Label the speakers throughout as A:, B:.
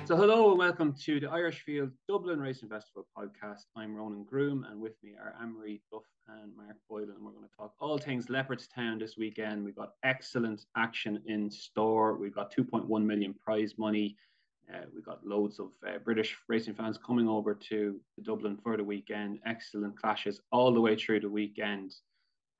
A: So hello and welcome to the Irish Field Dublin Racing Festival podcast. I'm Ronan Groome and with me are Anne-Marie, Duff and Mark Boylan. We're going to talk all things Leopardstown this weekend. We've got excellent action in store. We've got 2.1 million prize money. We've got loads of British racing fans coming over to Dublin for the weekend. Excellent clashes all the way through the weekend.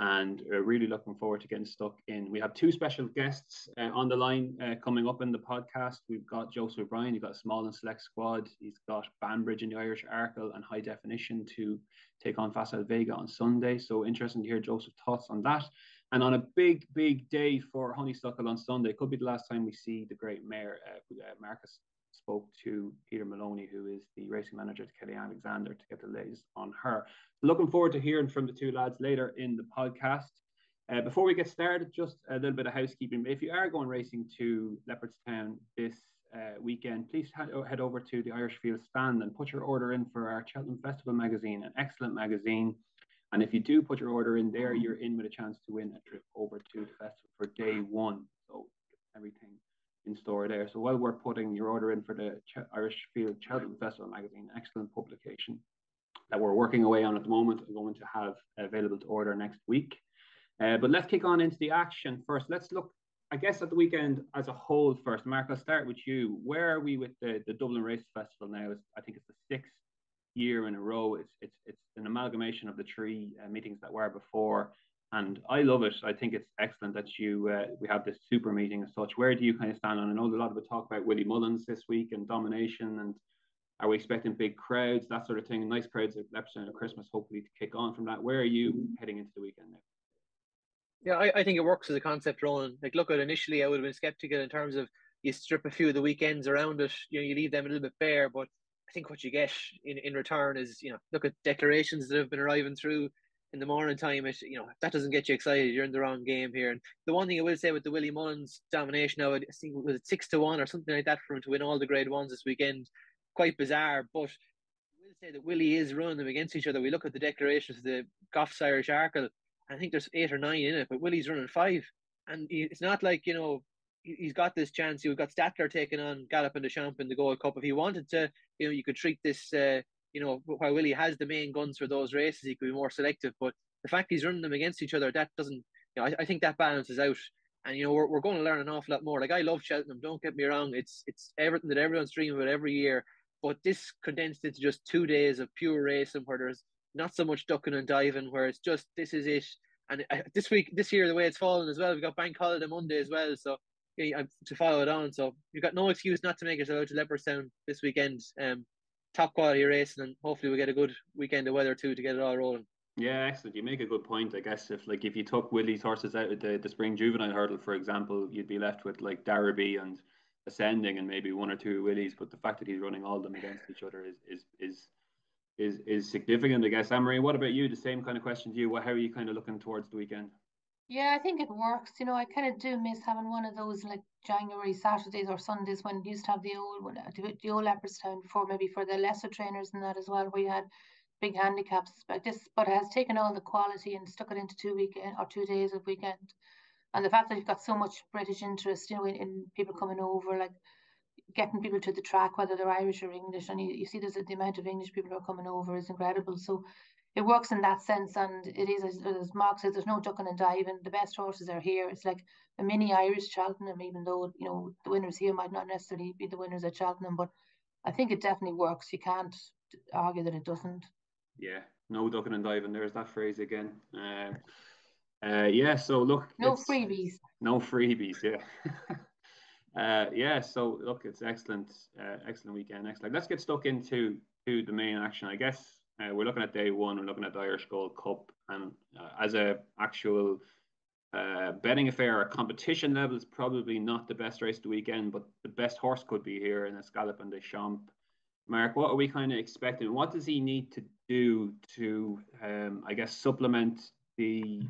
A: And we're really looking forward to getting stuck in. We have two special guests on the line coming up in the podcast. We've got Joseph O'Brien, he's got a small and select squad. He's got Banbridge in the Irish Arkle and High Definition to take on Facile Vega on Sunday. So interesting to hear Joseph's thoughts on that. And on a big, big day for Honeysuckle on Sunday, could be the last time we see the great mayor, Marcus spoke to Peter Molony, who is the racing manager to Kelly Alexander, to get the latest on her. Looking forward to hearing from the two lads later in the podcast. Before we get started, just a little bit of housekeeping. If you are going racing to Leopardstown this weekend, please head over to the Irish Field stand and put your order in for our Cheltenham Festival magazine, an excellent magazine. And if you do put your order in there, you're in with a chance to win a trip over to the festival for day one. So everything in store there. So while we're putting your order in for the Irish Field Cheltenham Festival magazine, excellent publication that we're working away on at the moment, we're going to have available to order next week. But let's kick on into the action first. Let's look, I guess, at the weekend as a whole first. Mark, I'll start with you. Where are we with the Dublin Race Festival now? I think it's the sixth year in a row. It's an amalgamation of the three meetings that were before. And I love it. I think it's excellent that we have this super meeting as such. Where do you kind of stand on? I know a lot of it talk about Willie Mullins this week and domination, and are we expecting big crowds, that sort of thing? Nice crowds at Leopardstown at Christmas, hopefully to kick on from that. Where are you heading into the weekend now?
B: Yeah, I think it works as a concept, Ronan. Like, look, at initially I would have been skeptical in terms of you strip a few of the weekends around it, you leave them a little bit bare, but I think what you get in return is, look at declarations that have been arriving through in the morning time. If that doesn't get you excited, you're in the wrong game here. And the one thing I will say with the Willie Mullins domination now, I think it was 6-1 or something like that for him to win all the grade ones this weekend. Quite bizarre, but I will say that Willie is running them against each other. We look at the declarations of the Goff's Irish Arkle, I think there's 8 or 9 in it, but Willie's running 5. And it's not like, he's got this chance. You've got Statler taking on Gallop and Deschamps in the Gold Cup. If he wanted to, you could treat this, while Willie has the main guns for those races, he could be more selective. But the fact he's running them against each other, that doesn't, I think that balances out. And, we're going to learn an awful lot more. Like, I love Cheltenham, don't get me wrong. It's everything that everyone's dreaming about every year. But this condensed into just 2 days of pure racing where there's not so much ducking and diving, where it's just, this is it. And this year, the way it's fallen as well, we've got Bank Holiday Monday as well. So to follow it on. So you've got no excuse not to make it out to Leopardstown this weekend. Top quality racing, and hopefully we get a good weekend of weather too to get it all rolling.
A: Yeah, excellent. You make a good point. I guess if you took Willie's horses out of the spring juvenile hurdle, for example, you'd be left with like Darrowby and Ascending and maybe 1 or 2 Willies. But the fact that he's running all of them against each other is significant, I guess. Anne-Marie, what about you? The same kind of question to you. How are you kind of looking towards the weekend?
C: Yeah, I think it works. I kind of do miss having one of those like January Saturdays or Sundays when you used to have the old Leopardstown before, maybe for the lesser trainers and that as well, where you had big handicaps. But it has taken all the quality and stuck it into 2 days of weekend. And the fact that you've got so much British interest, in people coming over, like getting people to the track, whether they're Irish or English, and you see the amount of English people who are coming over is incredible. So it works in that sense, and it is, as Mark says, there's no ducking and diving. The best horses are here. It's like a mini Irish Cheltenham, even though the winners here might not necessarily be the winners at Cheltenham, but I think it definitely works. You can't argue that it doesn't.
A: Yeah, no ducking and diving. There's that phrase again. Yeah, so look,
C: no freebies.
A: No freebies, yeah. Yeah, so look, it's excellent weekend. Excellent. Let's get stuck into the main action. I guess we're looking at day one. We're looking at the Irish Gold Cup, and as a actual betting affair, a competition level is probably not the best race of the weekend, but the best horse could be here in Gallop and Deschamps. Mark, what are we kind of expecting? What does he need to do to, I guess, supplement the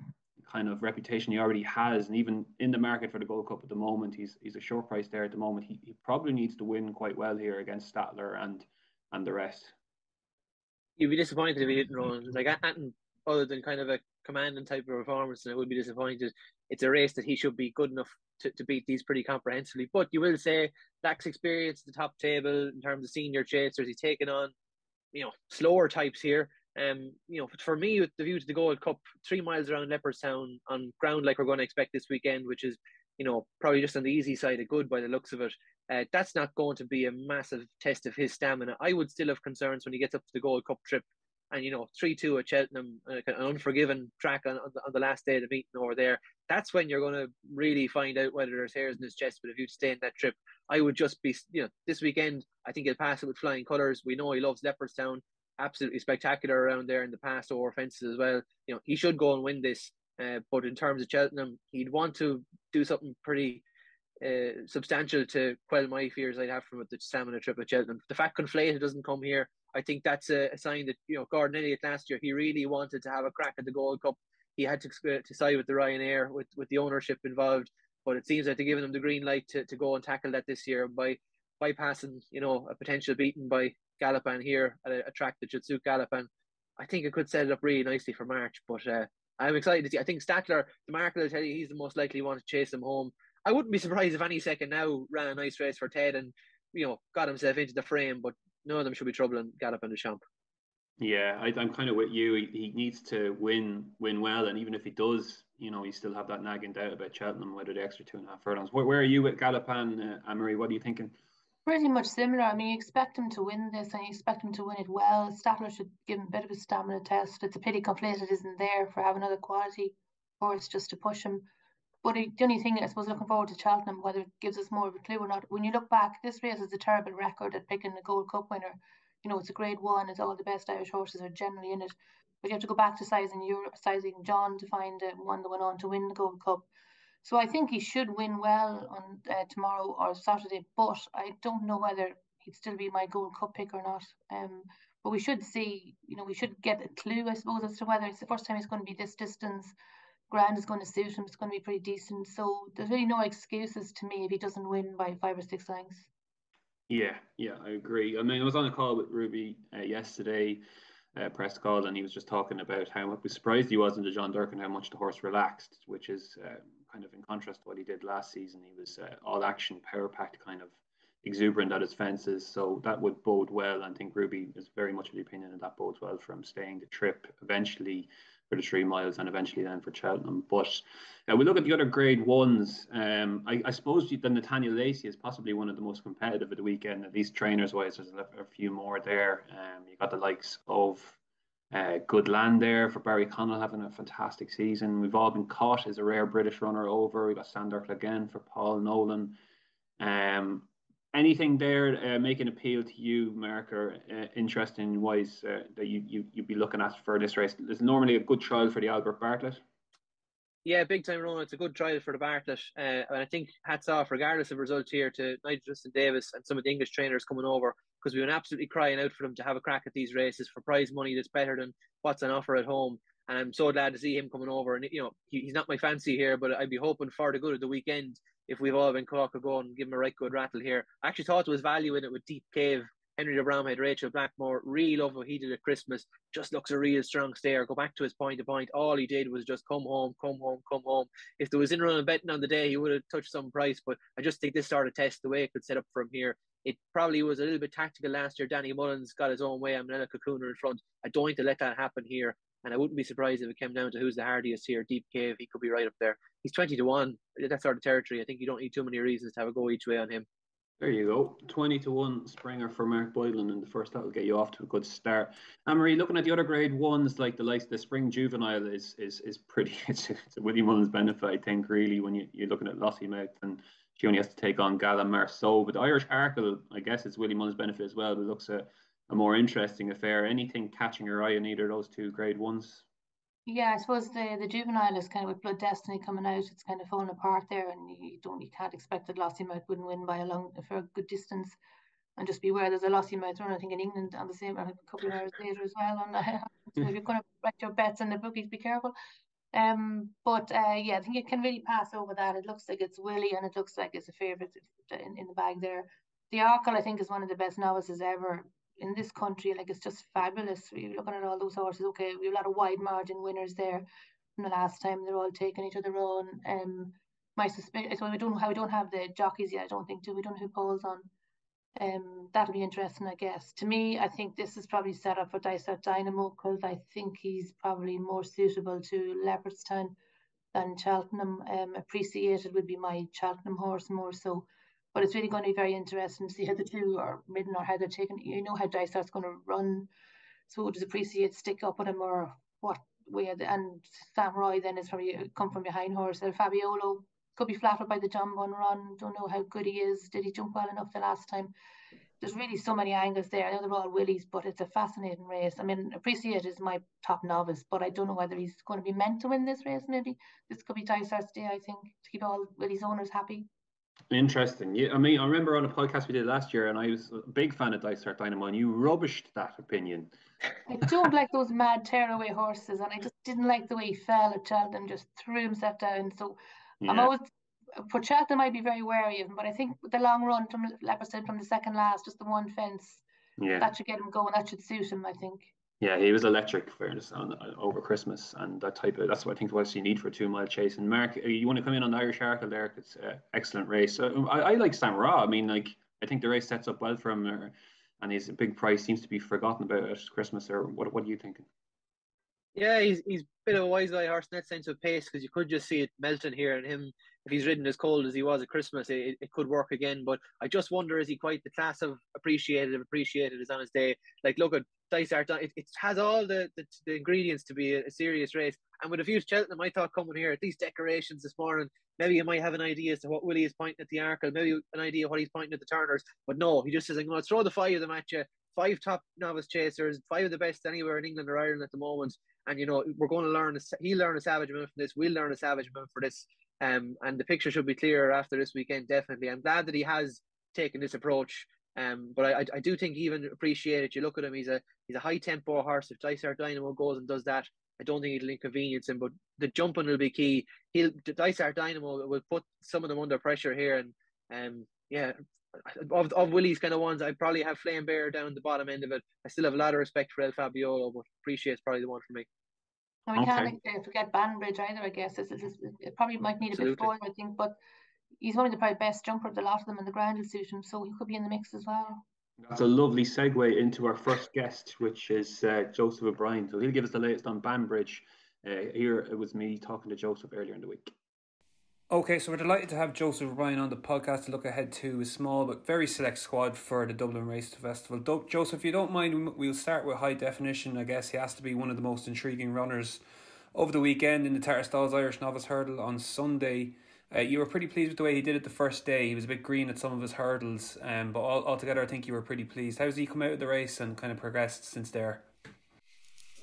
A: kind of reputation he already has, and even in the market for the Gold Cup at the moment, he's a short price there at the moment. He probably needs to win quite well here against Statler and the rest.
B: You'd be disappointed if he didn't run. Like, other than kind of a commanding type of performance, and it would be disappointed. it's a race that he should be good enough to beat these pretty comprehensively. But you will say lacks experience at the top table in terms of senior chasers. He's taken on, slower types here. For me, with the view to the Gold Cup, 3 miles around Leopardstown on ground like we're going to expect this weekend, which is, probably just on the easy side of good by the looks of it. That's not going to be a massive test of his stamina. I would still have concerns when he gets up to the Gold Cup trip. And 3-2 at Cheltenham, an unforgiven track on the last day of the meeting over there. That's when you're going to really find out whether there's hairs in his chest. But if you stay in that trip, I would just be, this weekend, I think he'll pass it with flying colours. We know he loves Leopardstown, absolutely spectacular around there in the past over fences as well. He should go and win this. But in terms of Cheltenham, he'd want to do something pretty substantial to quell my fears I'd have from the stamina trip at Cheltenham. The fact Conflated doesn't come here, I think that's a sign that, Gordon Elliott last year, he really wanted to have a crack at the Gold Cup. He had to side with the Ryanair with the ownership involved, but it seems like they're giving him the green light to go and tackle that this year by bypassing, a potential beating by Galopan here at a track that should suit Galopan. I think it could set it up really nicely for March, but I'm excited to see. I think Statler, the market will tell you he's the most likely one to chase him home. I wouldn't be surprised if any second now ran a nice race for Ted and, got himself into the frame, but none of them should be troubling Gallop and Deschamps.
A: Yeah, I'm kind of with you. He needs to win well, and even if he does, you still have that nagging doubt about Cheltenham, whether the extra 2.5 furlongs. Where are you with Galopan, Anne-Marie? What are you thinking?
C: Pretty much similar. I mean, you expect him to win this, and you expect him to win it well. Statler should give him a bit of a stamina test. It's a pity Conflated isn't there for having another quality horse just to push him. But the only thing, I suppose, looking forward to Cheltenham, whether it gives us more of a clue or not. When you look back, this race is a terrible record at picking a Gold Cup winner. It's a grade 1. It's all the best Irish horses are generally in it. But you have to go back to sizing John to find one that went on to win the Gold Cup. So I think he should win well on tomorrow or Saturday. But I don't know whether he'd still be my Gold Cup pick or not. But we should see, we should get a clue, I suppose, as to whether it's the first time he's going to be this distance. Ground is going to suit him. It's going to be pretty decent. So there's really no excuses to me if he doesn't win by 5 or 6 lengths.
A: Yeah, I agree. I mean, I was on a call with Ruby yesterday, press call, and he was just talking about how surprised he was in the John Durkin how much the horse relaxed, which is kind of in contrast to what he did last season. He was all action, power packed, kind of exuberant at his fences. So that would bode well. I think Ruby is very much of the opinion that bodes well for him staying the trip eventually for the 3 miles and eventually then for Cheltenham. But we look at the other grade 1s. I suppose the Nathaniel Lacey is possibly one of the most competitive of the weekend, at least trainers wise. There's a few more there. You got the likes of Good Land there for Barry Connell having a fantastic season. We've all been caught as a rare British runner over. We got Sandorf again for Paul Nolan. Anything there make an appeal to you, Mark, or interesting wise that you'd be looking at for this race? There's normally a good trial for the Albert Bartlett.
B: Yeah, big time, Ronan. It's a good trial for the Bartlett. And I think hats off, regardless of result here, to Nigel Justin Davis and some of the English trainers coming over, because we've been absolutely crying out for them to have a crack at these races for prize money that's better than what's on offer at home. And I'm so glad to see him coming over. And, he's not my fancy here, but I'd be hoping for the good of the weekend if we've all been caught to go and give him a right good rattle here. I actually thought there was value in it with Deep Cave, Henry de Bromhead, Rachel Blackmore. Really love what he did at Christmas. Just looks a real strong stayer. Go back to his point to point. All he did was just come home. If there was in run betting on the day, he would have touched some price. But I just think this sort of test, the way it could set up for him here, it probably was a little bit tactical last year. Danny Mullins got his own way. Manella Cocooner in front. I don't think to let that happen here. And I wouldn't be surprised if it came down to who's the hardiest here. Deep Cave, he could be right up there. He's 20-1. That's sort of territory. I think you don't need too many reasons to have a go each way on him.
A: There you go. 20-1 Springer for Mark Boylan in the first. That will get you off to a good start. Anne-Marie, looking at the other grade 1s, like the Spring Juvenile is pretty. It's a Willie Mullins benefit, I think, really, when you're looking at Lossiemouth, and she only has to take on Gala Marceau. But the Irish Harkle, I guess it's Willie Mullins benefit as well. But it looks a more interesting affair. Anything catching your eye in either of those 2 grade 1s?
C: Yeah, I suppose the Juvenile is kind of with Blood Destiny coming out. It's kind of falling apart there, and you can't expect that Lossiemouth wouldn't win by for a good distance. And just beware, there's a Lossiemouth run, I think, in England on the same, a couple of hours later as well. So if you're going to write your bets in the bookies, be careful. Yeah, I think you can really pass over that. It looks like it's Willie, and it looks like it's a favourite in the bag there. The Arkle, I think, is one of the best novices ever in this country. Like, it's just fabulous. You're looking at all those horses. Okay, we have a lot of wide margin winners there. from the last time. They're all taking each other on. My suspicion is, well, we don't have the jockeys yet. I don't think, we don't know who polls on. That'll be interesting, I guess. To me, I think this is probably set up for Dysart Dynamo, because I think he's probably more suitable to Leopardstown than Cheltenham. Appreciated would be my Cheltenham horse more so. But it's really going to be very interesting to see how the two are ridden, or how they're taken. You know how Dysart's going to run. So does Appreciate stick up with him, or what way? And Sam Roy then is probably come from behind horse. El Fabiolo could be flattered by the jump on run. Don't know how good he is. Did he jump well enough the last time? There's really so many angles there. I know they're all willies, but it's a fascinating race. I mean, Appreciate is my top novice, but I don't know whether he's going to be meant to win this race. Maybe this could be Dysart's day, I think, to keep all Willie's owners happy.
A: Interesting. Yeah, I mean, I remember on a podcast we did last year, and I was a big fan of Dysart Dynamo, and you rubbished that opinion.
C: I don't like those mad tearaway horses, and I just didn't like the way he fell at Cheltenham, just threw himself down. So yeah. I'm always, for Cheltenham, I'd be very wary of him, but I think with the long run from Leopardstown from the second last, just the one fence, that should get him going. That should suit him, I think. Yeah,
A: he was electric, fairness, over Christmas, and that's what I think what you need for a 2 mile chase. And Mark, you want to come in on the Irish Arkle there? It's an excellent race. I like Sam Ra. I mean, like, I think the race sets up well for him, and his big price seems to be forgotten about at Christmas. Or what are you thinking?
B: Yeah, he's a bit of a wise eye horse in that sense of pace, because you could just see it melting here, and him, if he's ridden as cold as he was at Christmas, it could work again. But I just wonder, is he quite the class of Appreciated is on his day? Like, look at Dysart, it has all the ingredients to be a serious race. And with a view to Cheltenham, I thought coming here at these decorations this morning, maybe you might have an idea as to what Willie is pointing at the Arkle, maybe an idea what he's pointing at the Turners. But no, he just says, I'm going to throw the 5 of them at you. 5 top novice chasers, 5 of the best anywhere in England or Ireland at the moment. And, you know, we're going to learn, he'll learn a savage amount from this, we'll learn a savage amount for this. And the picture should be clearer after this weekend, definitely. I'm glad that he has taken this approach. But I do think even Appreciated, you look at him, he's a high tempo horse. If Dysart Dynamo goes and does that, I don't think it'll inconvenience him. But the jumping will be key. Dysart Dynamo will put some of them under pressure here. And of Willie's kind of ones, I probably have Flame Bear down the bottom end of it. I still have a lot of respect for El Fabiolo, but Appreciate's probably the one for me.
C: And we can't forget Banbridge either, I guess. It probably might need a bit forward, I think, but he's one of the probably best jumper of the lot of them, and the ground will suit him, so he could be in the mix as well.
A: That's a lovely segue into our first guest, which is Joseph O'Brien. So he'll give us the latest on Banbridge. Here it was me talking to Joseph earlier in the week. Okay, so we're delighted to have Joseph O'Brien on the podcast to look ahead to a small but very select squad for the Dublin Race Festival. Joseph, if you don't mind, we'll start with high definition. I guess he has to be one of the most intriguing runners over the weekend in the Tatterstalls Irish Novice Hurdle on Sunday. You were pretty pleased with the way he did it the first day. He was a bit green at some of his hurdles, but altogether I think you were pretty pleased. How's he come out of the race and kind of progressed since there?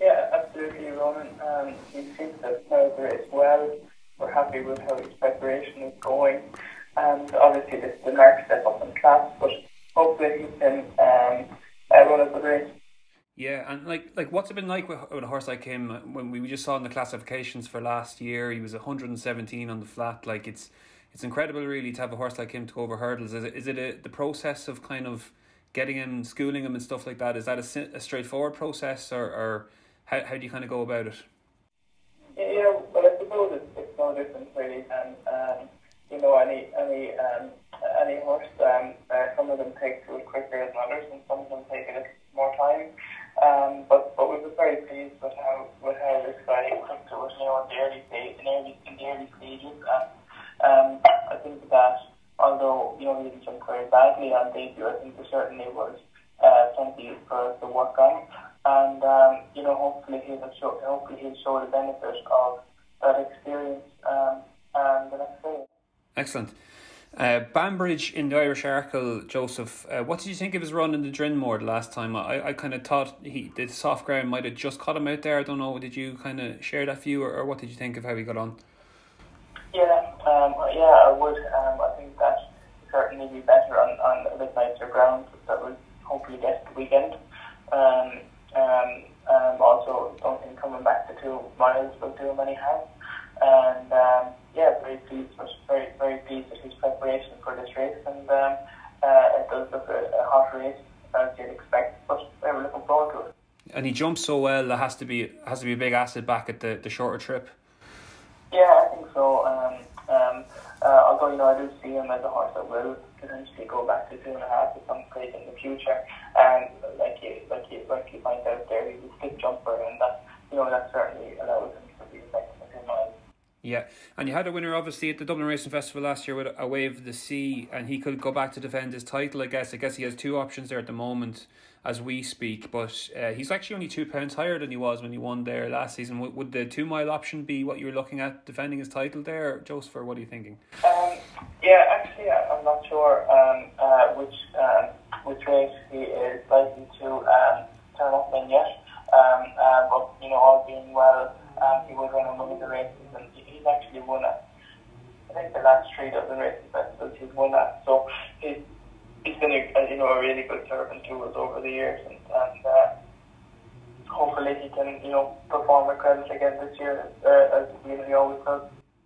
D: Yeah, absolutely, Ronan. He seems to have played the race well. We're happy with how his preparation is going, and obviously the mark step up in class, but hopefully he can run a good race.
A: Yeah, and like what's it been like with a horse like him? When we just saw in the classifications for last year, he was 117 on the flat. Like it's incredible really to have a horse like him to go over hurdles. Is it the process of kind of getting him, schooling him and stuff like that? Is that a straightforward process, or how do you kind of go about it?
D: Yeah, well, I suppose it's no different really, and you know, any horse, some of them take to it quicker than others, and some of them take a little more time. But we were very pleased with how this guy took to it, you know, in the early stages, and I think that although, you know, he didn't jump very badly on debut, I think there certainly was plenty for us to work on. And you know, hopefully he'll show the benefit of that experience and the next day.
A: Excellent. Banbridge in the Irish Arkle, Joseph. What did you think of his run in the Drinmore the last time? I kind of thought the soft ground might have just caught him out there. I don't know. Did you kind of share that view, or what did you think of how he got on?
D: Yeah, I would. I think that certainly be better on a bit nicer ground that would hopefully get the weekend. Also, don't think coming back to 2 miles will do him any harm. And very pleased with his preparation for this race. And it does look a hot race as you'd expect, but we're looking forward to it.
A: And he jumps so well. That has to be a big asset back at the shorter trip.
D: So, you know, I do see him as a horse that will potentially go back to 2.5 at some stage in the future. And like you find out there, he's a stick jumper, and that, you know, that certainly allows him to be effective in his mind.
E: Yeah, and you had a winner obviously at the Dublin Racing Festival last year with A Wave of the Sea, and he could go back to defend his title. I guess he has two options there at the moment as we speak, but he's actually only £2 higher than he was when he won there last season. Would the 2 mile option be what you were looking at defending his title there, Joseph, or what are you thinking?
D: Yeah, actually, I'm not sure which race he is likely to turn up in yet. But, you know, all being well, he would run on one of the races, and he's actually won at, I think, the last 3 Dublin Racing Festivals he's won at. So he's been a really good servant to us over the years, and hopefully he can, you know, perform with credit again this year as he always does.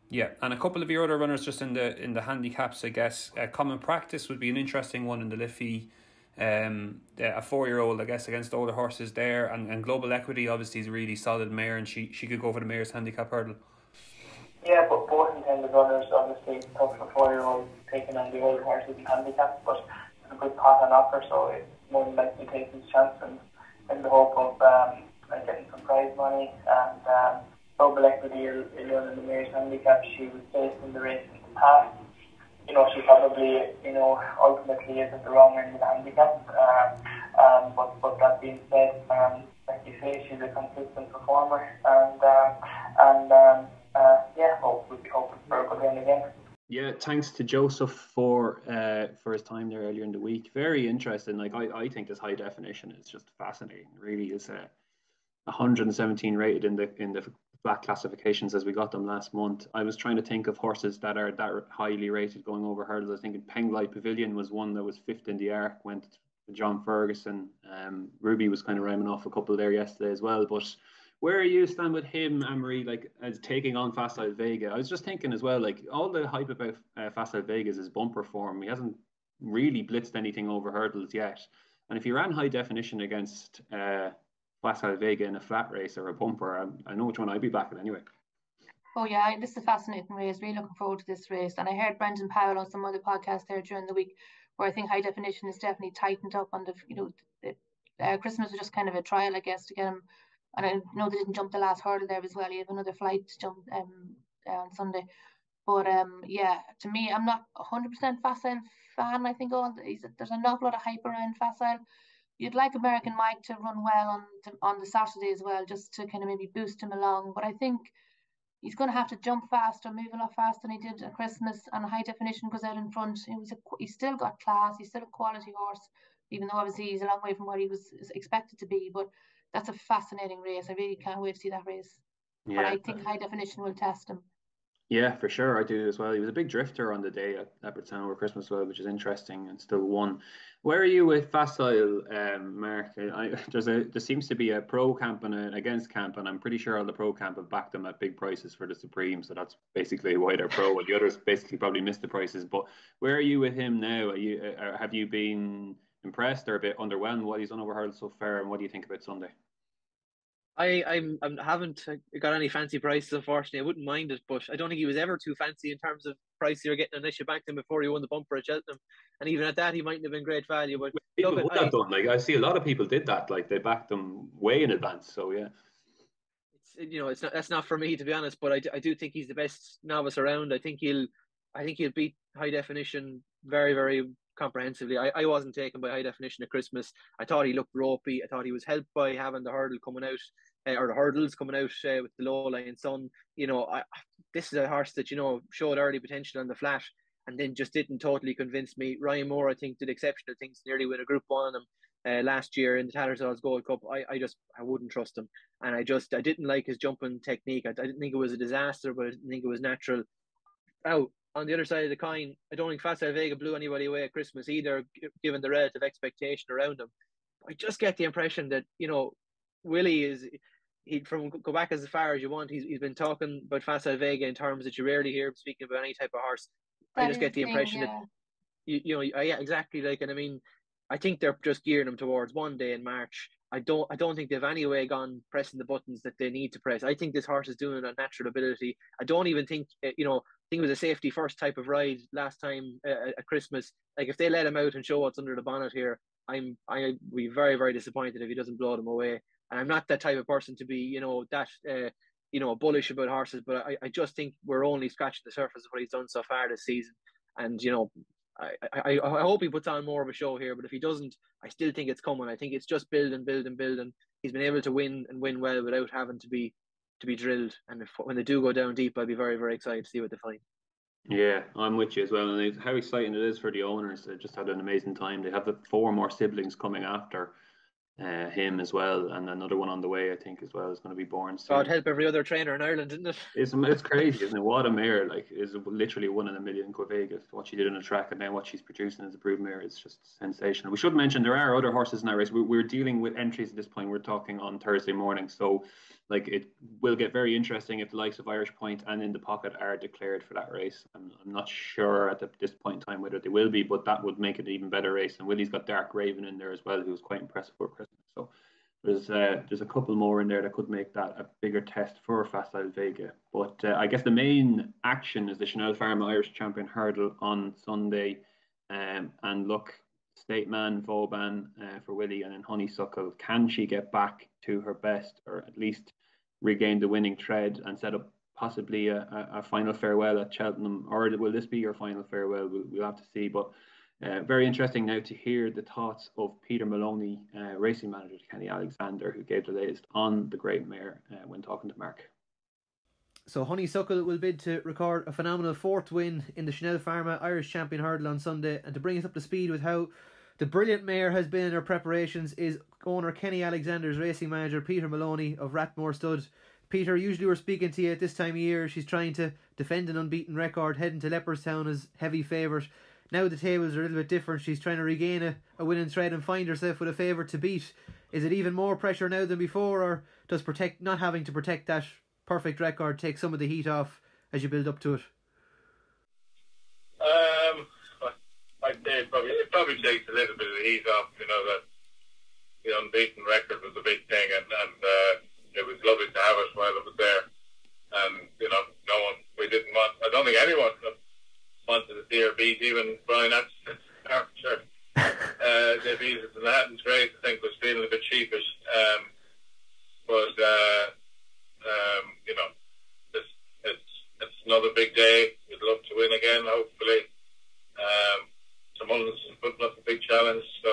E: Yeah, and a couple of your other runners just in the handicaps, I guess. Common Practice would be an interesting one in the Liffey. A 4-year-old, I guess, against older horses there, and Global Equity obviously is a really solid mare, and she could go for the mare's handicap hurdle.
D: Yeah, but both intended runners, obviously tough for 4-year-olds taking on the old horses in handicaps, but it's a good pot on offer, so it's more than likely to take his chance and in the hope of getting some prize money. And Global Equity will run in the mare's handicap. She was placed in the race in the past. You know, she probably, you know, ultimately is at the wrong end of the handicap. But that being said, like you say, she's a consistent performer, and we'll be hoping for a good win again.
A: Yeah, thanks to Joseph for his time there earlier in the week. Very interesting. Like I think this high definition is just fascinating. It really is 117 rated in the black classifications as we got them last month. I was trying to think of horses that are highly rated going over hurdles. I was thinking Penglai Pavilion was one that was 5th in the arc, went to John Ferguson. Ruby was kind of rhyming off a couple there yesterday as well. But where are you stand with him, Anne-Marie, like as taking on Facile Vega? I was just thinking as well, like all the hype about Facile Vega is his bumper form. He hasn't really blitzed anything over hurdles yet. And if he ran high definition against Facile Vega in a flat race or a bumper, I know which one I'd be backing anyway.
C: Oh yeah, this is a fascinating race. Really looking forward to this race. And I heard Brendan Powell on some other podcast there during the week, where I think high definition is definitely tightened up on Christmas was just kind of a trial, I guess, to get him. And I know they didn't jump the last hurdle there as well. He had another flight to jump on Sunday. But to me, I'm not 100% Facile fan. I think there's an awful lot of hype around Facile. You'd like American Mike to run well on the Saturday as well, just to kind of maybe boost him along. But I think he's going to have to jump faster, move a lot faster than he did at Christmas. And high definition goes out in front. He's still got class. He's still a quality horse, even though obviously he's a long way from where he was expected to be. But that's a fascinating race. I really can't wait to see that race. Yeah. But I think high definition will test him.
A: Yeah, for sure. I do as well. He was a big drifter on the day at Leopardstown over Christmas as well, which is interesting, and still won. Where are you with Facile, Mark? There seems to be a pro camp and an against camp, and I'm pretty sure all the pro camp have backed them at big prices for the Supreme, so that's basically why they're pro, and the others basically probably missed the prices. But where are you with him now? Have you been impressed or a bit underwhelmed what he's done over hurdles so far, and what do you think about Sunday?
B: I haven't got any fancy prices, unfortunately. I wouldn't mind it, but I don't think he was ever too fancy in terms of price you're getting unless you backed him before he won the bumper at Cheltenham. And even at that, he mightn't have been great value. But
A: people would have done. Like I see a lot of people did that. Like they backed them way in advance. So yeah,
B: that's not for me, to be honest. But I do think he's the best novice around. I think he'll beat high definition very, very comprehensively. I wasn't taken by high definition at Christmas. I thought he looked ropey. I thought he was helped by having the hurdle coming out, or the hurdles coming out with the low line sun. This is a horse that showed early potential on the flat, and then just didn't totally convince me. Ryan Moore, I think, did exceptional things. Nearly win a Group 1 on him last year in the Tattersall's Gold Cup. I wouldn't trust him, and I didn't like his jumping technique. I didn't think it was a disaster, but I didn't think it was natural. Now, on the other side of the coin, I don't think Facile Vega blew anybody away at Christmas either, given the relative expectation around him. I just get the impression that, Willie go back as far as you want. He's been talking about Facile Vega in terms that you rarely hear him speaking about any type of horse. I just get the impression that, exactly. And I mean, I think they're just gearing him towards one day in March. I don't think they've any way gone pressing the buttons that they need to press. I think this horse is doing it on natural ability. I don't even think, think it was a safety first type of ride last time at Christmas. Like, if they let him out and show what's under the bonnet here, I'd be very, very disappointed if he doesn't blow them away. And I'm not that type of person to be, bullish about horses, but I just think we're only scratching the surface of what he's done so far this season. And, I hope he puts on more of a show here, but if he doesn't, I still think it's coming. I think it's just building. He's been able to win well without having to be drilled. And when they do go down deep, I'll be very, very excited to see what they find.
A: Yeah, I'm with you as well. And how exciting it is for the owners. They just had an amazing time. They have the 4 more siblings coming after him as well, and another one on the way, I think, as well, is going to be born soon.
B: God help every other trainer in Ireland, isn't it?
A: It's crazy, isn't it? What a mare, like, is literally 1 in a million in Vegas. What she did on the track and then what she's producing as a brood mare is just sensational. We should mention there are other horses in that race. We're dealing with entries at this point. We're talking on Thursday morning, so like it will get very interesting if the likes of Irish Point and In the Pocket are declared for that race. I'm not sure at this point in time whether they will be, but that would make it an even better race. And Willie's got Dark Raven in there as well, who was quite impressive for Christmas. So there's a couple more in there that could make that a bigger test for Facile Vega. But I guess the main action is the Chanel Pharma Irish Champion Hurdle on Sunday. And look, State Man, Vauban for Willie, and then Honeysuckle. Can she get back to her best, or at least regain the winning tread and set up possibly a final farewell at Cheltenham? Or will this be your final farewell? We'll have to see. But very interesting now to hear the thoughts of Peter Molony, racing manager to Kenny Alexander, who gave the latest on the great mare when talking to Mark.
F: So Honeysuckle will bid to record a phenomenal 4th win in the Chanel Pharma Irish Champion Hurdle on Sunday. And to bring us up to speed with how the brilliant mare has been in her preparations is owner Kenny Alexander's racing manager Peter Molony of Rathmore Stud. Peter, usually we're speaking to you at this time of year. She's trying to defend an unbeaten record, heading to Leopardstown as heavy favourite. Now the tables are a little bit different. She's trying to regain a winning thread and find herself with a favourite to beat. Is it even more pressure now than before, or does not having to protect that perfect record take some of the heat off as you build up to it?
G: I'd say it probably takes a little bit of the heat off. That the unbeaten record was a big thing, and it was lovely to have it while it was there. And I don't think anyone wanted to see her beat even Brian Atkinson. Sure. They beat us, and that was great. I think was feeling a bit sheepish. It's another big day. We'd love to win again, hopefully. Mullins is putting up a big challenge, so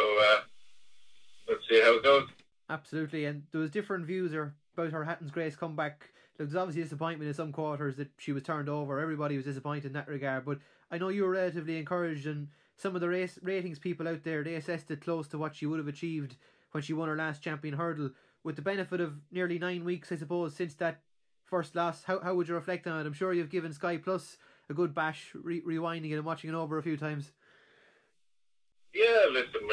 G: let's see how it goes.
F: Absolutely, and there was different views about her Hatton's Grace comeback. There's obviously disappointment in some quarters that she was turned over. Everybody was disappointed in that regard, but I know you were relatively encouraged, and some of the ratings people out there, they assessed it close to what she would have achieved when she won her last champion hurdle. With the benefit of nearly 9 weeks, I suppose, since that first loss, how would you reflect on it? I'm sure you've given Sky Plus a good bash, rewinding it and watching it over a few times.
G: Yeah, listen, we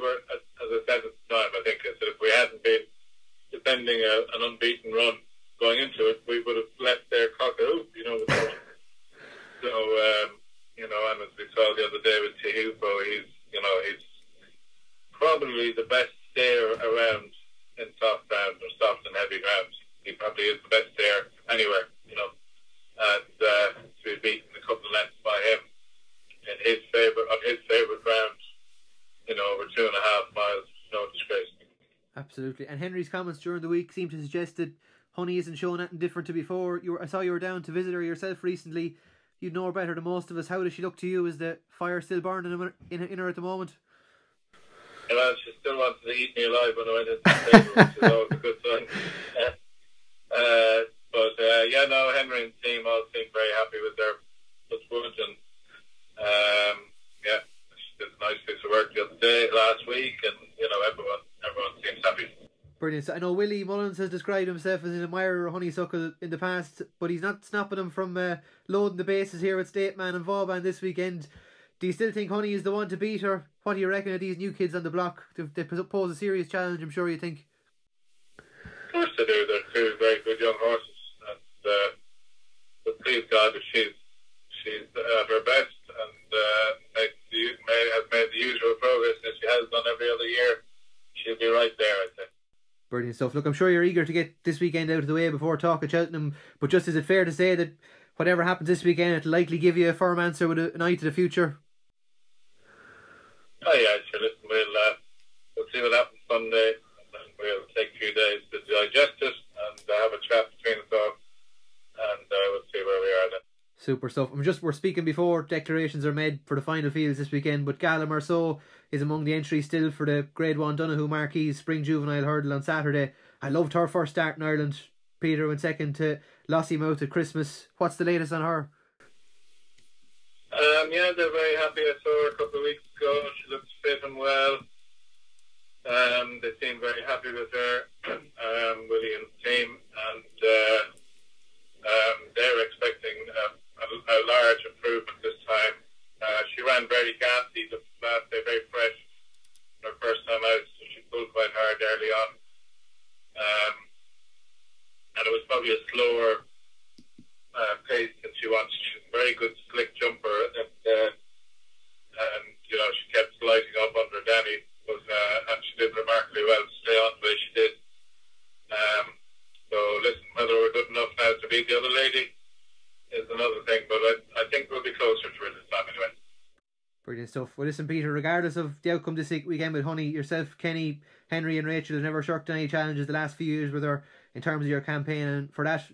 G: were, as I said at the time, I think that if we hadn't been defending an unbeaten run going into it, we would have left their cock a hoop, So, and as we saw the other day with Tehupo, he's probably the best stayer around in soft ground or soft and heavy grounds. He probably is the best stayer anywhere, and to be beaten a couple of lengths by him on his favourite ground, over 2.5 miles, no disgrace.
F: Absolutely. And Henry's comments during the week seem to suggest that Honey isn't showing anything different to before. I saw you were down to visit her yourself recently. You'd know her better than most of us. How does she look to you? Is the fire still burning in her at the moment?
G: Well, she still wanted to eat me alive when I went into the table, which is always a good sign. Henry and the team all seem very happy with their footwork, and she did a nice piece of work the other day, last week, and everyone seems happy.
F: Brilliant. So I know Willie Mullins has described himself as an admirer of Honeysuckle in the past, but he's not stopping him from loading the bases here at Stateman and Vauban this weekend. Do you still think Honey is the one to beat, or what do you reckon of these new kids on the block? They pose a serious challenge, I'm sure you think.
G: Of course they do. They're 2 very good young horses, and but please God, if she's at her best and has made the usual progress that she has done every other year, she'll be right there, I think.
F: Brilliant stuff. Look, I'm sure you're eager to get this weekend out of the way before talking Cheltenham, but just is it fair to say that whatever happens this weekend, it'll likely give you a firm answer with an eye to the future?
G: Oh yeah, sure. Listen, we'll see what happens Sunday, and then we'll take a few days to digest it and have a chat between us all, and we'll see where we are then.
F: Super stuff. We're speaking before declarations are made for the final fields this weekend, but Gala Marceau is among the entries still for the Grade 1 Donoghue Marquis Spring Juvenile Hurdle on Saturday. I loved her first start in Ireland. Peter went second to Lossiemouth at Christmas. What's the latest on her?
G: Yeah, they're very happy. I saw her a couple of weeks ago. She looks fit and well. They seem very happy with her, Willie and the team, and they're expecting a large improvement this time. She ran very gassy the last day, very fresh her first time out, so she pulled quite hard early on. And it was probably a slower pace than she wanted. She's a very good slick jumper, and she kept sliding up under Danny, and she did remarkably well to stay on the way she did. So listen, whether we're good enough now to beat the other lady is another thing, but I think we'll be closer to it this time anyway.
F: Brilliant stuff. Well, listen, Peter, regardless of the outcome this weekend with Honey, yourself, Kenny, Henry and Rachel have never shirked any challenges the last few years with her in terms of your campaign, and for that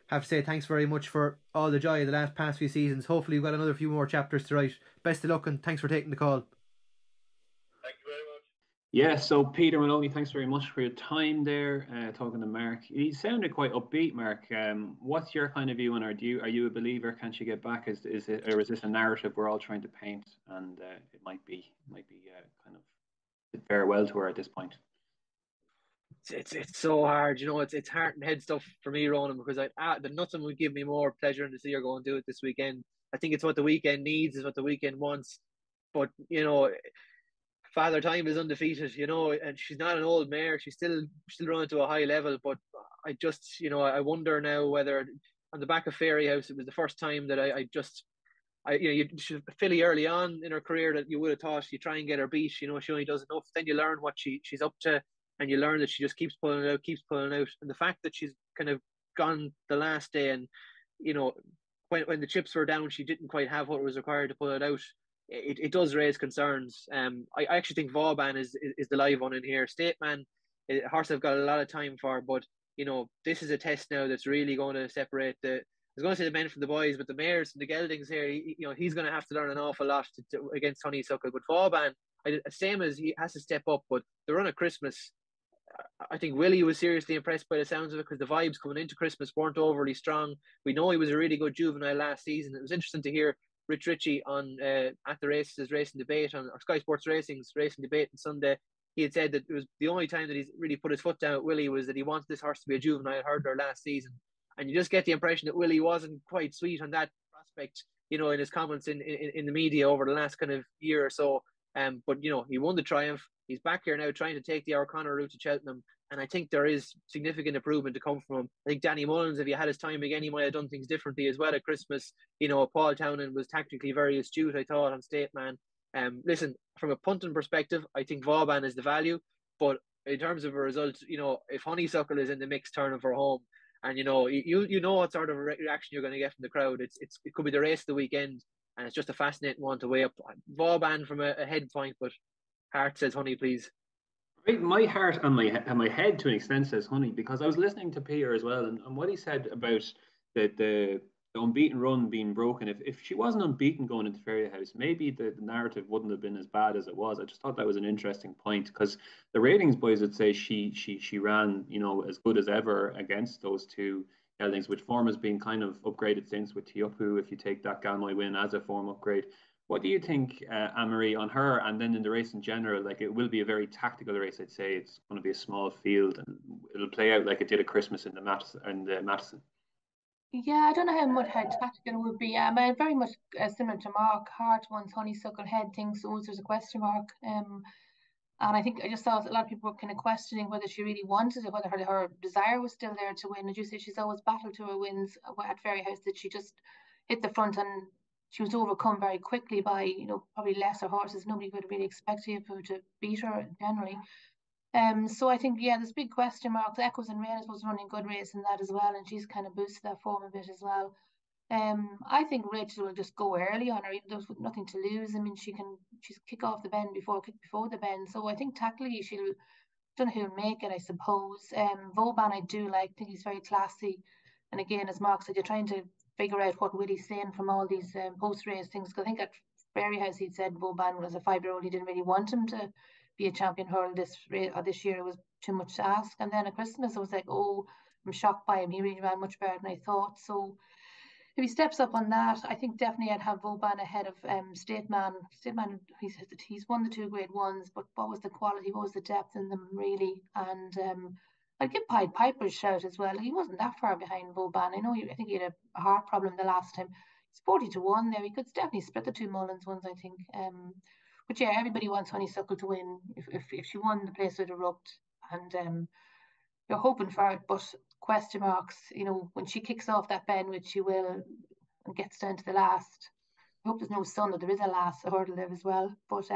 F: I have to say thanks very much for all the joy of the past few seasons. Hopefully we've got another few more chapters to write. Best of luck and thanks for taking the call.
G: Thank you very much.
A: Yeah, so Peter Molony, thanks very much for your time there, talking to Mark. He sounded quite upbeat, Mark. What's your kind of view on her? Are you a believer? Can she get back? Is this a narrative we're all trying to paint, and it might be kind of farewell to her at this point?
B: It's so hard, it's heart and head stuff for me, Ronan, because nothing would give me more pleasure than to see her go and do it this weekend. I think it's what the weekend needs, is what the weekend wants. But Father Time is undefeated, and she's not an old mare. She's still running to a high level. But I just, I wonder now whether on the back of Fairy House, it was the first time that she's filly early on in her career that you would have thought you try and get her beat. She only does enough. Then you learn what she's up to, and you learn that she just keeps pulling it out. And the fact that she's kind of gone the last day, and when the chips were down, she didn't quite have what was required to pull it out. It does raise concerns. I actually think Vauban is the live one in here. Stateman, a horse I've got a lot of time for, but this is a test now that's really going to separate I was going to say the men from the boys, but the mares and the geldings here. He's going to have to learn an awful lot against Honeysuckle. But Vauban, same as he has to step up. But the run of Christmas, I think Willie was seriously impressed by the sounds of it, because the vibes coming into Christmas weren't overly strong. We know he was a really good juvenile last season. It was interesting to hear Rich Ritchie on at the races racing debate on Sky Sports Racing's racing debate on Sunday. He had said that it was the only time that he's really put his foot down at Willie was that he wanted this horse to be a juvenile hurdler last season, and you just get the impression that Willie wasn't quite sweet on that prospect, in his comments in the media over the last kind of year or so. But he won the Triumph. He's back here now trying to take the O'Connor route to Cheltenham, and I think there is significant improvement to come from him. I think Danny Mullins, if he had his time again, he might have done things differently as well at Christmas. Paul Townend was tactically very astute, I thought, on Stateman. Listen, from a punting perspective, I think Vauban is the value, but in terms of a result, if Honeysuckle is in the mix turning for home, and you know what sort of reaction you're going to get from the crowd, it could be the race of the weekend, and it's just a fascinating one to weigh up. Vauban from a head point, but heart says Honey, please.
A: My heart and my head to an extent says Honey, because I was listening to Peter as well, and what he said about the unbeaten run being broken. If she wasn't unbeaten going into Fairy House, maybe the narrative wouldn't have been as bad as it was. I just thought that was an interesting point, because the ratings boys would say she ran as good as ever against those two geldings, which form has been kind of upgraded since with Tiupu, if you take that Galmoy win as a form upgrade. What do you think, Anne-Marie, on her, and then in the race in general? Like, it will be a very tactical race. I'd say it's going to be a small field, and it'll play out like it did at Christmas in the Madison.
C: Yeah, I don't know how tactical it would be. I'm very much similar to Mark. Heart wants Honeysuckle, head thinks there's a question mark. And I think I just saw a lot of people were kind of questioning whether she really wanted it, whether her desire was still there to win. As you say, she's always battled to her wins at Fairy House, that she just hit the front and she was overcome very quickly by, probably lesser horses. Nobody would really expect you to beat her generally. So I think, there's big question marks. Echoes and Rain was running good race in that as well, and she's kind of boosted that form a bit as well. I think Rachel will just go early on her, even though there's nothing to lose. I mean, she's kick off the bend before the bend. So I think tactically don't know who'll make it, I suppose. Vauban I do like, think he's very classy. And again, as Mark said, you're trying to figure out what Willie's saying from all these post-race things. Because I think at Fairyhouse he'd said Vauban was a 5-year-old, he didn't really want him to be a champion hurl this year. It was too much to ask. And then at Christmas I was like, oh, I'm shocked by him. He really ran much better than I thought. So if he steps up on that, I think definitely I'd have Vauban ahead of Stateman. Stateman, he's won the 2 Grade 1s, but what was the quality, what was the depth in them really? And I'd give Pied Piper a shout as well. He wasn't that far behind Vauban. I think he had a heart problem the last time. He's 40-1 there. He could definitely split the 2 Mullins ones, I think. But yeah, everybody wants Honeysuckle to win. If she won, the place would erupt. And you're hoping for it, but question marks, when she kicks off that bend, which she will, and gets down to the last. I hope there's no sun, that there is a last hurdle there as well. But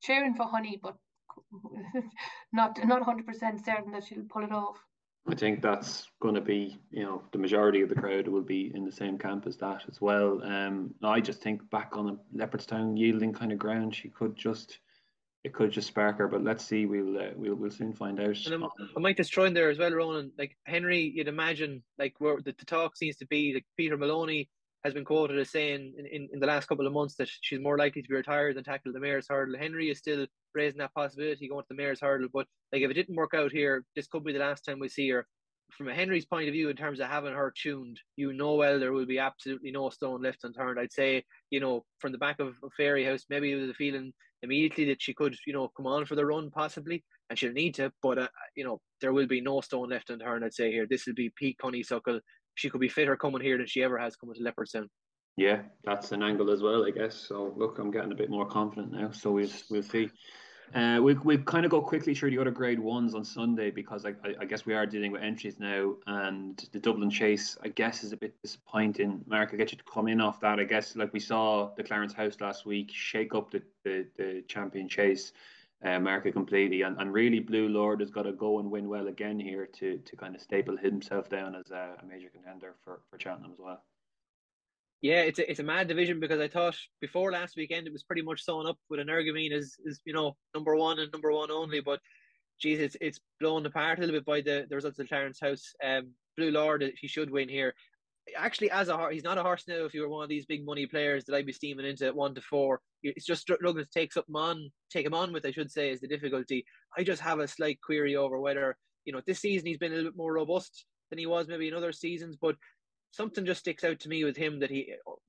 C: cheering for Honey, but not 100% certain that she'll pull it off.
A: I think that's going to be, the majority of the crowd will be in the same camp as that as well. I just think back on a Leopardstown yielding kind of ground, it could just spark her, but let's see. We'll soon find out.
B: And I might just throw in there as well, Ronan. Like Henry, you'd imagine, like where the talk seems to be, like Peter Molony has been quoted as saying in the last couple of months that she's more likely to be retired than tackle the Mayor's Hurdle. Henry is still raising that possibility going to the Mayor's Hurdle, but like if it didn't work out here, this could be the last time we see her. From a Henry's point of view, in terms of having her tuned, there will be absolutely no stone left unturned. I'd say, from the back of Fairyhouse, maybe it was a feeling immediately that she could, come on for the run possibly, and she'll need to, but there will be no stone left unturned. I'd say here, this will be peak Honeysuckle. She could be fitter coming here than she ever has coming to Leopardstown.
A: Yeah, that's an angle as well, I guess. So look, I'm getting a bit more confident now. So we'll see. We'll kind of go quickly through the other Grade 1s on Sunday, because I guess we are dealing with entries now, and the Dublin Chase, I guess, is a bit disappointing. Mark, I get you to come in off that. I guess like we saw the Clarence House last week shake up the champion chase market completely, and really Blue Lord has got to go and win well again here to kind of staple himself down as a major contender for Cheltenham as well.
B: Yeah, it's a mad division, because I thought before last weekend it was pretty much sewn up with an Ergamine as number 1 and number 1 only. But geez, it's blown apart a little bit by the results of Clarence House. Blue Lord, he should win here. Actually, as a horse, he's not a horse now. If you were one of these big money players that I'd be steaming into at 1 to 4, it's just struggling to take him on with, I should say, is the difficulty. I just have a slight query over whether this season he's been a little bit more robust than he was maybe in other seasons, but something just sticks out to me with him, that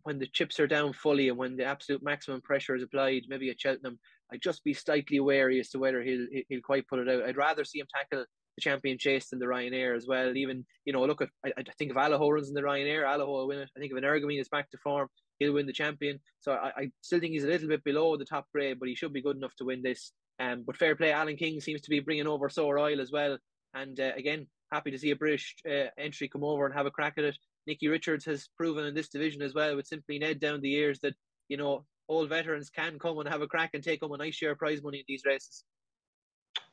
B: when the chips are down fully and when the absolute maximum pressure is applied, maybe at Cheltenham, I'd just be slightly wary as to whether he'll quite put it out. I'd rather see him tackle the champion chase than the Ryanair as well. Even, look at, I think if Allaho runs in the Ryanair, Allaho will win it. I think if an Ergamine is back to form, he'll win the champion. So I still think he's a little bit below the top grade, but he should be good enough to win this. But fair play, Alan King seems to be bringing over Sore Oil as well. And again, happy to see a British entry come over and have a crack at it. Nicky Richards has proven in this division as well, with Simply Ned down the years, that old veterans can come and have a crack and take home a nice share of prize money in these races.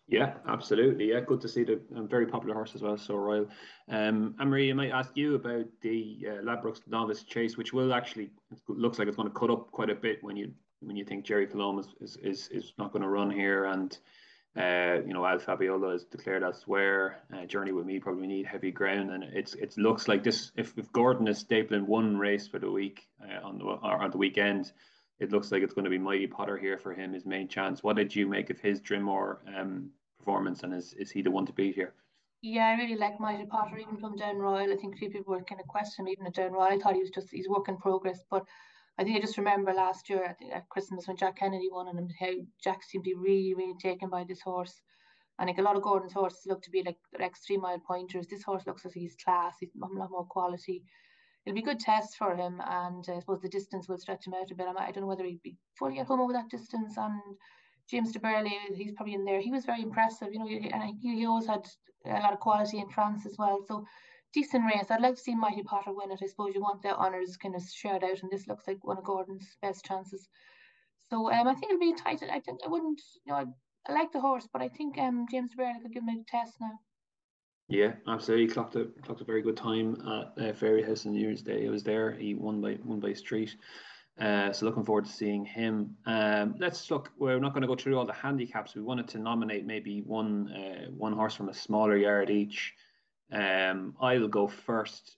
A: Yeah, absolutely. Yeah, good to see the very popular horse as well, So Royal. Anne-Marie, I might ask you about the Ladbrokes Novice Chase, which will actually, looks like it's going to cut up quite a bit when you think Jerry Colombe is not going to run here, and Al Fabiola is declared elsewhere. Journey with Me probably need heavy ground, and it looks like this. If Gordon is stapling one race for the week on the weekend, it looks like it's going to be Mighty Potter here for him, his main chance. What did you make of his Drimore performance, and is he the one to beat here?
C: Yeah, I really like Mighty Potter, even from Down Royal. I think a few people were kind of questioning even at Down Royal. I thought he's work in progress, but I think I just remember last year at Christmas when Jack Kennedy won, and how Jack seemed to be really, really taken by this horse. And like a lot of Gordon's horses look to be like Rex 3 Mile Pointers. This horse looks like he's class. He's a lot more quality. It'll be a good test for him, and I suppose the distance will stretch him out a bit. I don't know whether he'd be fully at home over that distance. And James de Burley, he's probably in there. He was very impressive, and he always had a lot of quality in France as well. So decent race. I'd like to see Mighty Potter win it. I suppose you want the honours kind of shared out, and this looks like one of Gordon's best chances. So I think it'll be tight. I think I wouldn't, I like the horse, but I think James Barely could give him a test now.
A: Yeah, absolutely. Clocked a very good time at Fairy House on New Year's Day. I was there. He won by street. So looking forward to seeing him. Let's look. We're not going to go through all the handicaps. We wanted to nominate maybe one horse from a smaller yard each. I'll go first.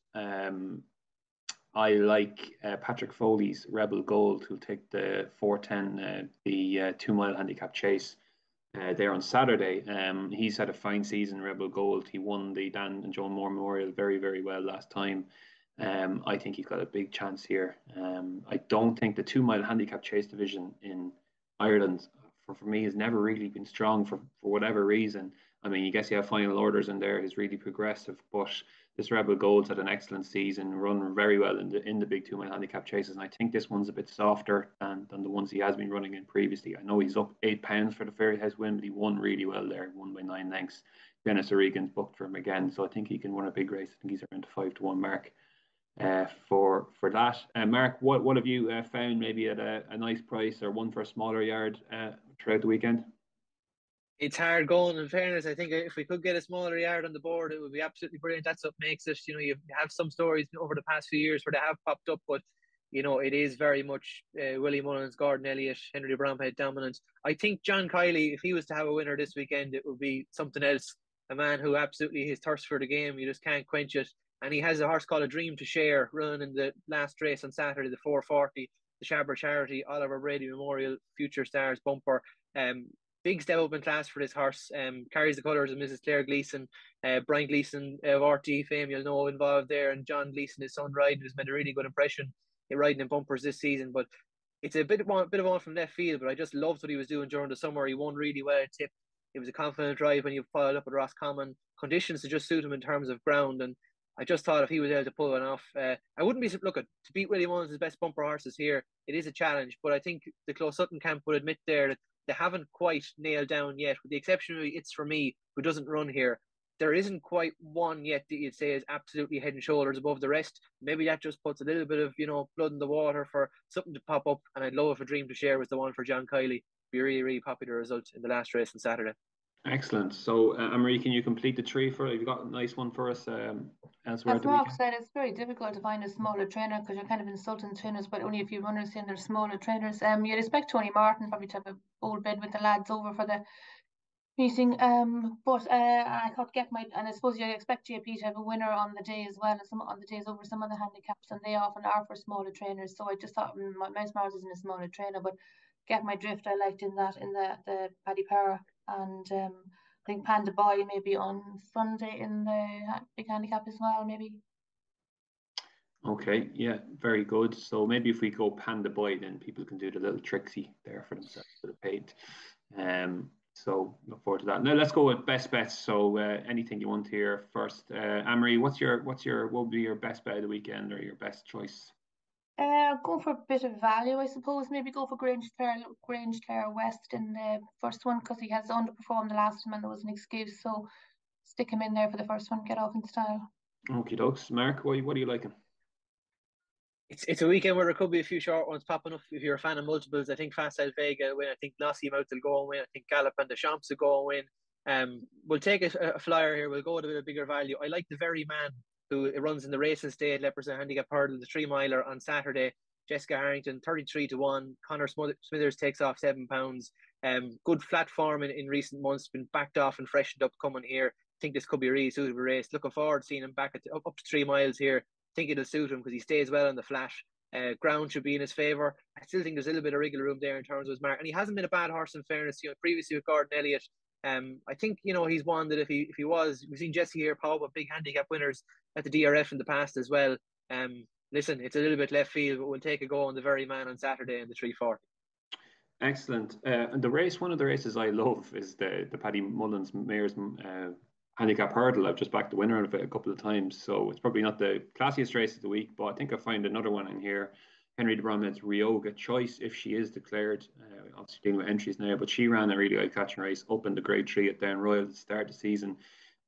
A: I like Patrick Foley's Rebel Gold, who'll take the 4:10, the 2 mile handicap chase there on Saturday. He's had a fine season, Rebel Gold. He won the Dan and Joan Moore Memorial very, very well last time. I think he's got a big chance here. I don't think the 2 mile handicap chase division in Ireland, for me, has never really been strong for whatever reason. I mean, you guess you have final orders in there. He's really progressive, but this Rebel Gold's had an excellent season, run very well in the big 2 mile handicap chases, and I think this one's a bit softer than the ones he has been running in previously. I know he's up £8 for the Fairy House win, but he won really well there, won by 9 lengths. Dennis O'Regan's booked for him again, so I think he can win a big race. I think he's around the 5-1 mark for that. Mark, what have you found maybe at a nice price or one for a smaller yard throughout the weekend?
B: It's hard going, in fairness. I think if we could get a smaller yard on the board, it would be absolutely brilliant. That's what makes it, you have some stories over the past few years where they have popped up, but, it is very much Willie Mullins, Gordon Elliott, Henry Bromhead dominant. I think John Kiley, if he was to have a winner this weekend, it would be something else. A man who absolutely, his thirst for the game, you just can't quench it. And he has a horse called A Dream to Share, running in the last race on Saturday, the 440, the Shabber Charity, Oliver Brady Memorial, Future Stars bumper. Big step up in class for this horse. Carries the colours of Mrs. Claire Gleeson, Brian Gleeson of RT fame, you'll know, involved there, and John Gleeson, his son, riding, who's made a really good impression in riding in bumpers this season. But it's a bit of one from left field, but I just loved what he was doing during the summer. He won really well at Tip. It was a confident drive when you followed up with Roscommon. Conditions to just suit him in terms of ground, and I just thought if he was able to pull one off, I wouldn't be looking to beat Willie Mullins' best bumper horses here. It is a challenge, but I think the Close Sutton camp would admit there that they haven't quite nailed down yet, with the exception of It's For Me, who doesn't run here. There isn't quite one yet that you'd say is absolutely head and shoulders above the rest. Maybe that just puts a little bit of, blood in the water for something to pop up. And I'd love if A Dream to Share was the one for John Kiley. Be a really, really popular result in the last race on Saturday.
A: Excellent. So, Anne-Marie, can you complete the tree for it? Have you got a nice one for us elsewhere?
C: As Mark said, it's very difficult to find a smaller trainer because you're kind of insulting trainers, but only a few runners in, they're smaller trainers. You'd expect Tony Martin probably to have a old bid with the lads over for the meeting. But I thought and I suppose you expect JP to have a winner on the day as well, as on the days over some of the handicaps, and they often are for smaller trainers. So I just thought Mouse Mars isn't a smaller trainer, but Get My Drift I liked in the Paddy Power. And I think Panda Boy maybe on Sunday in the big handicap as well, maybe.
A: Okay, yeah, very good. So maybe if we go Panda Boy, then people can do the little tricksy there for themselves for the paid. So look forward to that. Now let's go with best bets. So anything you want here first, Anne-Marie, what would be your best bet of the weekend or your best choice?
C: Go for a bit of value, I suppose. Maybe go for Grange Clare West in the first one because he has underperformed the last time and there was an excuse. So stick him in there for the first one. Get off in style.
A: Okie dokes. Mark, what are you liking?
B: It's a weekend where there could be a few short ones popping up. If you're a fan of multiples, I think Fast El Vega will win. I think Nossi Mouth will go and win. I think Gallop and the Champs will go and win. We'll take a flyer here. We'll go with a bit of bigger value. I like the Very Man, who runs in the Racing State Leopardstown Handicap Hurdle, the 3 miler on Saturday. Jessica Harrington, 33-1. Connor Smithers takes off £7. Good flat form in recent months, been backed off and freshened up coming here. I think this could be a really suitable race. Looking forward to seeing him back up to 3 miles here. I think it'll suit him because he stays well on the flash. Ground should be in his favour. I still think there's a little bit of wriggle room there in terms of his mark. And he hasn't been a bad horse in fairness. Previously with Gordon Elliott, I think he's one that if he was, we've seen Jesse here pop up big handicap winners at the DRF in the past as well. Listen, it's a little bit left field, but we'll take a go on the Very Man on Saturday in the 340.
A: Excellent. And one of the races I love is the Paddy Mullins Mayor's handicap hurdle. I've just backed the winner of it a couple of times, so it's probably not the classiest race of the week, but I think I'll find another one in here. Henry de Bromhead's Ryoga Choice, if she is declared, obviously dealing with entries now, but she ran a really eye-catching race up in the Grade 3 at Down Royal at the start of the season.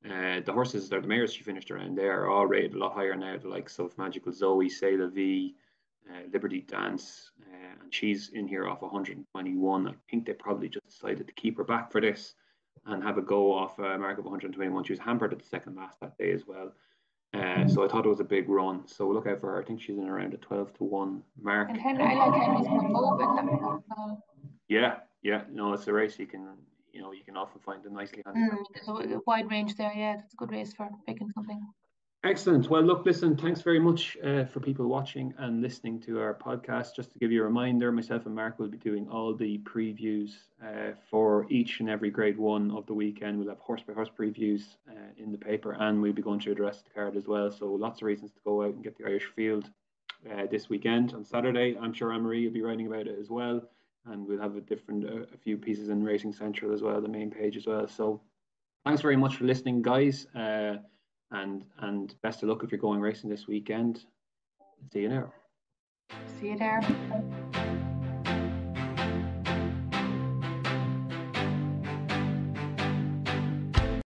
A: The horses, the mares she finished around there, are all rated a lot higher now, the likes of Magical Zoe, Sailor V, Liberty Dance, and she's in here off 121. I think they probably just decided to keep her back for this and have a go off a mark of 121. She was hampered at the second last that day as well. So I thought it was a big run. So we'll look out for her. I think she's in around a 12-1 mark.
C: And Henry, I like Henry's Provoke in that one as well.
A: Yeah. No, it's a race you can often find a nicely handicapped.
C: There's a wide range there. Yeah, that's a good race for picking something.
A: Excellent. Well, look, listen, thanks very much for people watching and listening to our podcast. Just to give you a reminder, myself and Mark will be doing all the previews for each and every grade one of the weekend. We'll have horse-by-horse previews in the paper, and we'll be going through the rest of the card as well. So lots of reasons to go out and get the Irish Field this weekend on Saturday. I'm sure Anne-Marie will be writing about it as well, and we'll have a few pieces in Racing Central as well, the main page as well. So thanks very much for listening, guys. And best of luck if you're going racing this weekend. See you there.
C: See you there.